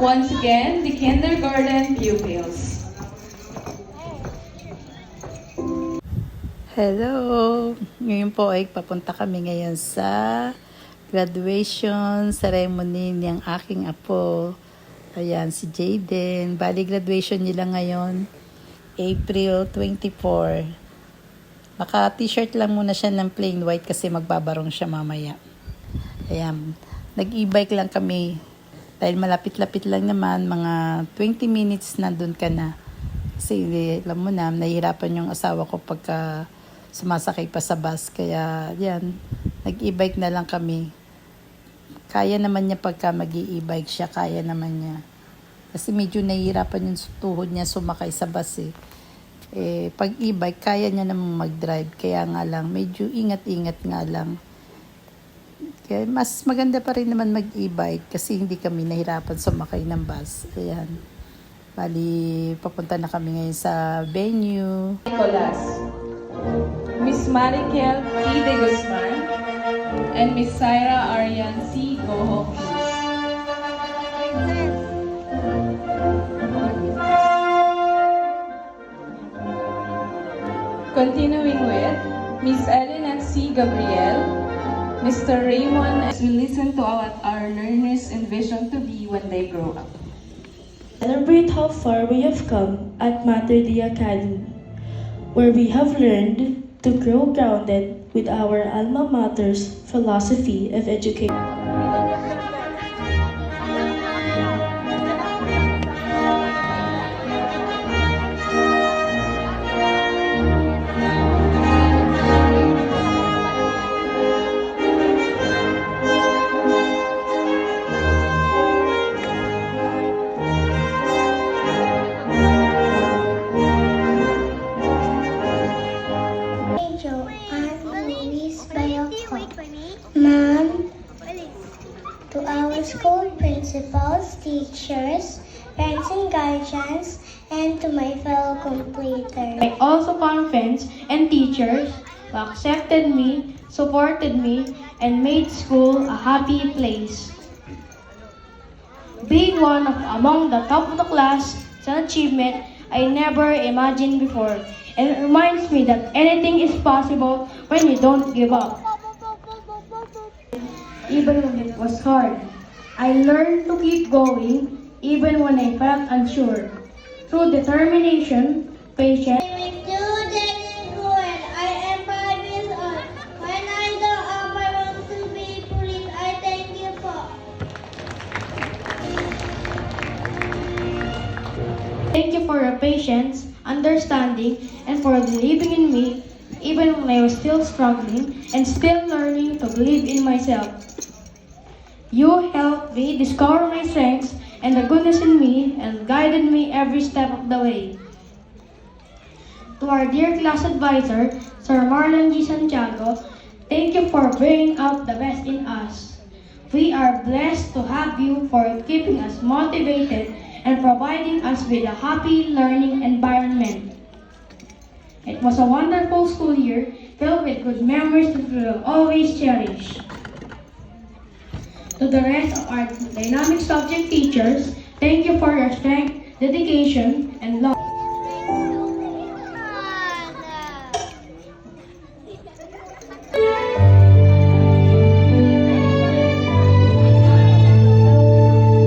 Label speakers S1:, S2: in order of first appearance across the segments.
S1: Once again, the kindergarten pupils.
S2: Hello! Ngayon po ay papunta kami ngayon sa graduation ceremony ng aking apo. Ayan, si Jaden. Bali, graduation nila ngayon, April 24. Naka-t-shirt lang muna siya ng plain white kasi magbabarong siya mamaya. Ayan, nag-e-bike lang kami. Dahil malapit-lapit lang naman, mga 20 minutes nandun ka na. Kasi alam mo na, nahihirapan yung asawa ko pagka sumasakay pa sa bus. Kaya yan, nag-e-bike na lang kami. Kaya naman niya pagka mag-e-bike siya, kaya naman niya. Kasi medyo nahihirapan yung tuhod niya sumakay sa bus pag e-bike, kaya niya naman mag-drive. Kaya nga lang, medyo ingat-ingat nga lang. Kaya mas maganda pa rin naman mag-e-bike kasi hindi kami nahirapan sumakay ng bus. Ayan. Bali, papunta na kami ngayon sa venue.
S1: Nicolas, Miss Marikel P. De Guzman, and Miss Syra Arian C. Gohokis. Continuing with Miss Elena C. Gabriel, Mr. Raymond, as we listen to our learners envision to be when they grow up.
S3: Celebrate how far we have come at Mater Dei Academy, where we have learned to grow grounded with our alma mater's philosophy of education.
S4: Ma'am, to our school principals, teachers, parents and guardians, and to my fellow completers.
S5: I also found friends and teachers who accepted me, supported me, and made school a happy place. Being one of among the top of the class is an achievement I never imagined before, and it reminds me that anything is possible when you don't give up. Even when it was hard, I learned to keep going even when I felt unsure. Through determination, patience,
S4: My name is Judith Nguyen. I am 5 years old. When I grow up, I want to be police. I thank you for.
S5: thank you for your patience, understanding, and for believing in me even when I was still struggling and still learning to believe in myself. You helped me discover my strengths and the goodness in me and guided me every step of the way. To our dear class advisor, Sir Marlon G. Santiago, thank you for bringing out the best in us. We are blessed to have you for keeping us motivated and providing us with a happy learning environment. It was a wonderful school year filled with good memories that we will always cherish. To the rest of our dynamic subject teachers, thank you for your strength, dedication, and love.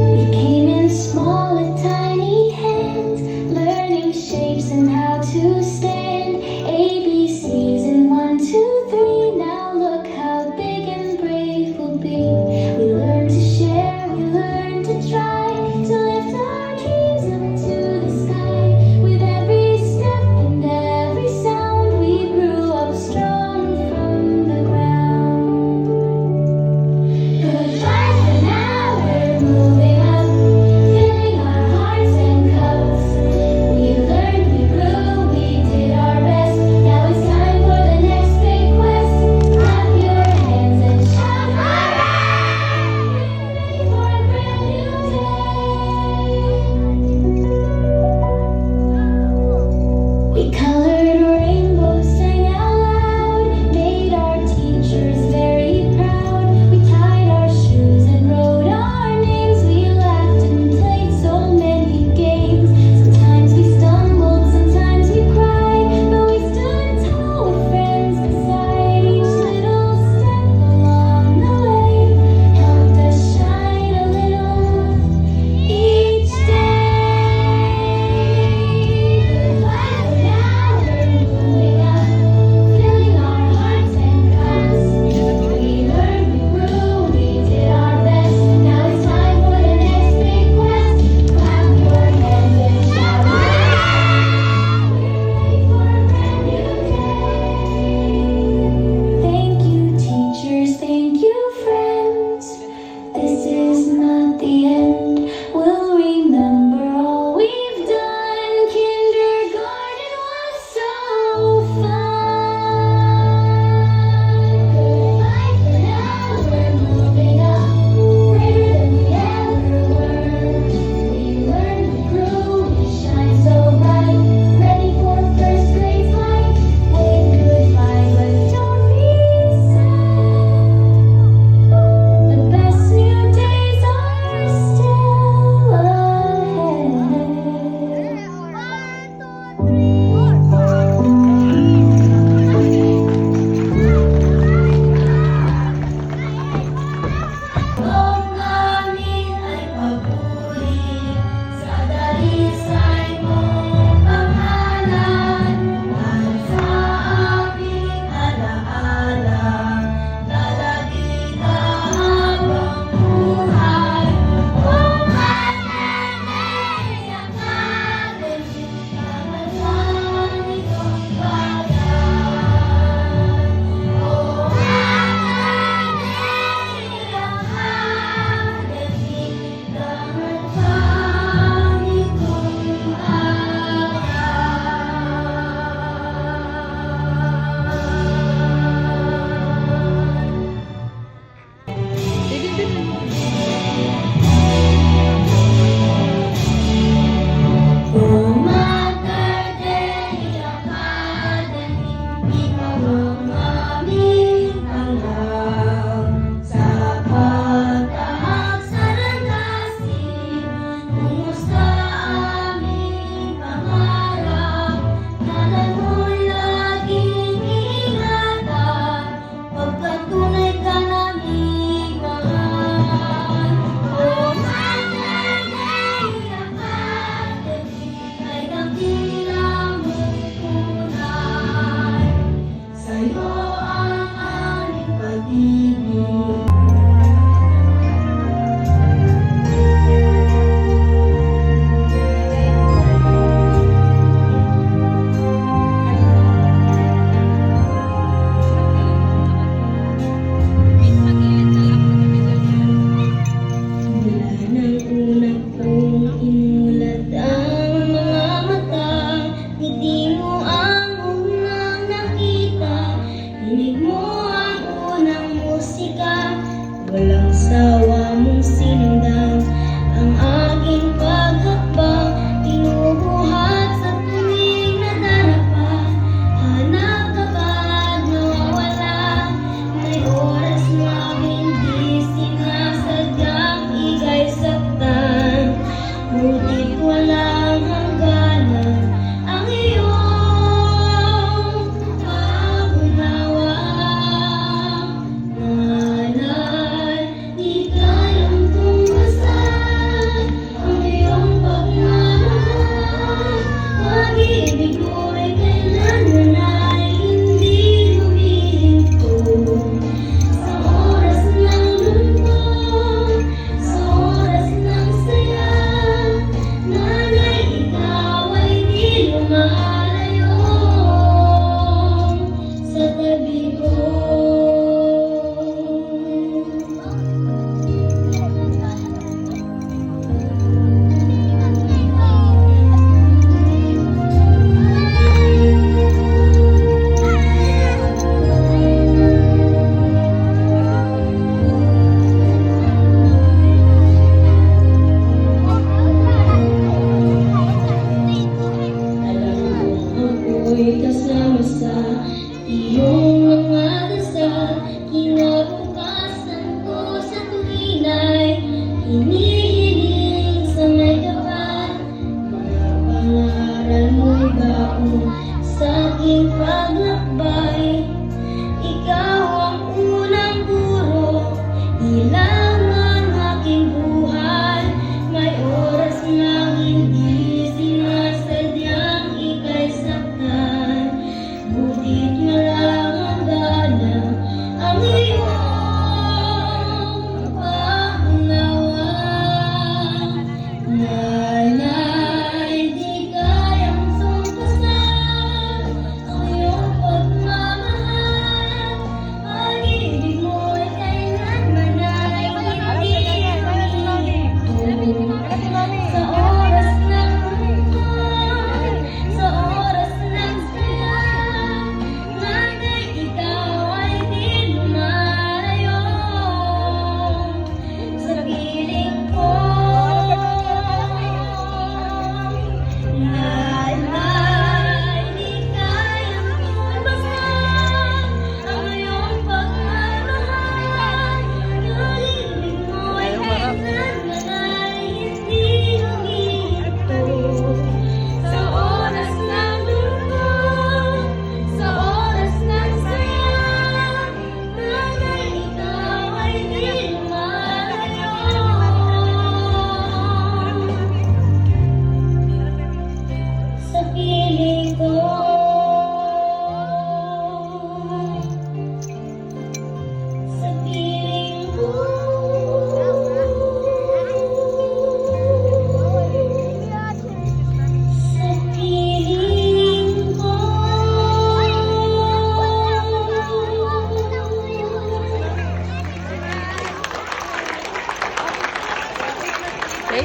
S4: We came in small with tiny hands, learning shapes and how to stand. ABCs in 1, 2, 3. Now look how big and brave we'll be. We learn to share, we learn to try to lift our dreams up to the sky.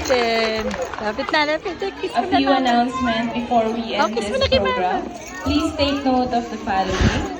S2: Jaden. Lapit na, lapit na. Kiss
S1: A
S2: mo na
S1: few
S2: naman.
S1: announcements before we end
S2: kiss
S1: this
S2: mo na kay
S1: program. Please take note of the following.